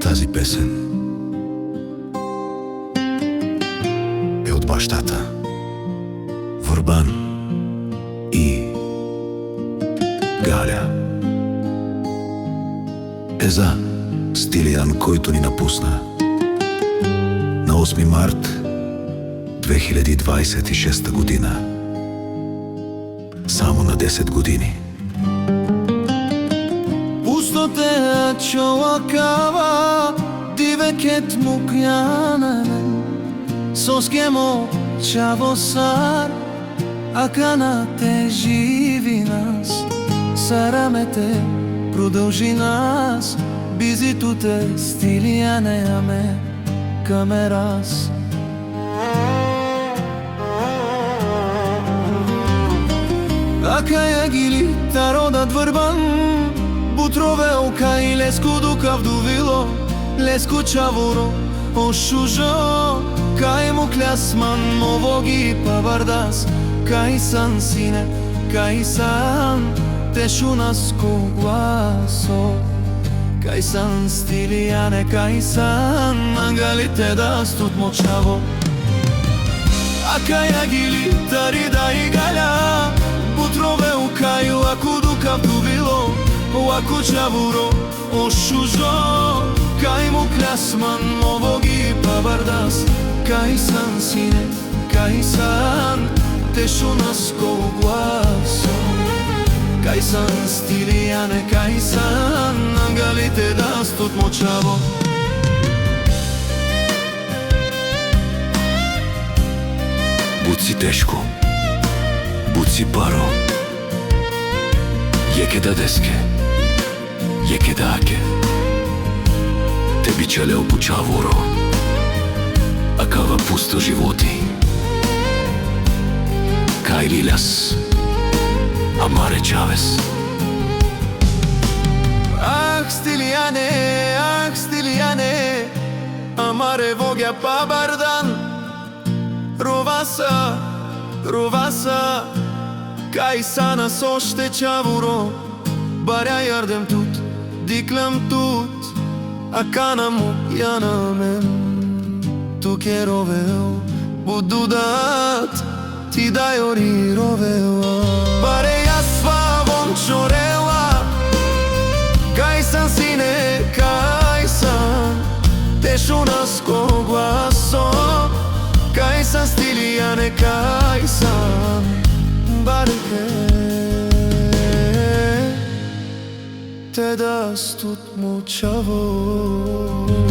Тази песен е од баштата Врбан и Галя. Е за Стилијан, којто ни напусна на 8 март 2026 година, само на 10 години. Пустоте човакава дивекет мукјанен со скемо чавосар, акана те живи нас, сарамете продолжи нас, бизитуте Стилијане аме камерас. Ака ја гили тародат Врбан, бутрове ока и леску дука вдувило, леску чавуро ошужо, кај му клясман мовоги павардас, кај сан сине, кај сан тешу нас когуасо, кај сан Стилијане, кај сан мангалите дастут мочаво. Ака ја гили тарида и Галя, бутрове укају аку дука вдувило, оаку чавуро ошужо, кај му клясман мовоги павардас, кај сан сине, кај сан тешу нас когуасо, кај сан Стилијане, кај сан ангалите дастут мочаво. Буци тешко, буци паро, јеке да деске, јеке да аке, те бичале опучаворо, акава пусто животи, кај лиляс, амаре чавес. Ах Стилијане, амаре вогја пабардан, роваса, кај сана соште чавуро, барја јардем тут, диклам тут, акана му јанамем, туке ровео, будудат, ти дајори ровео. Баре јасва вончорела, кај сан сине, кај сан тешу нас когуасо, кај сан Стилијане, кај сан барке те дастут мочаво.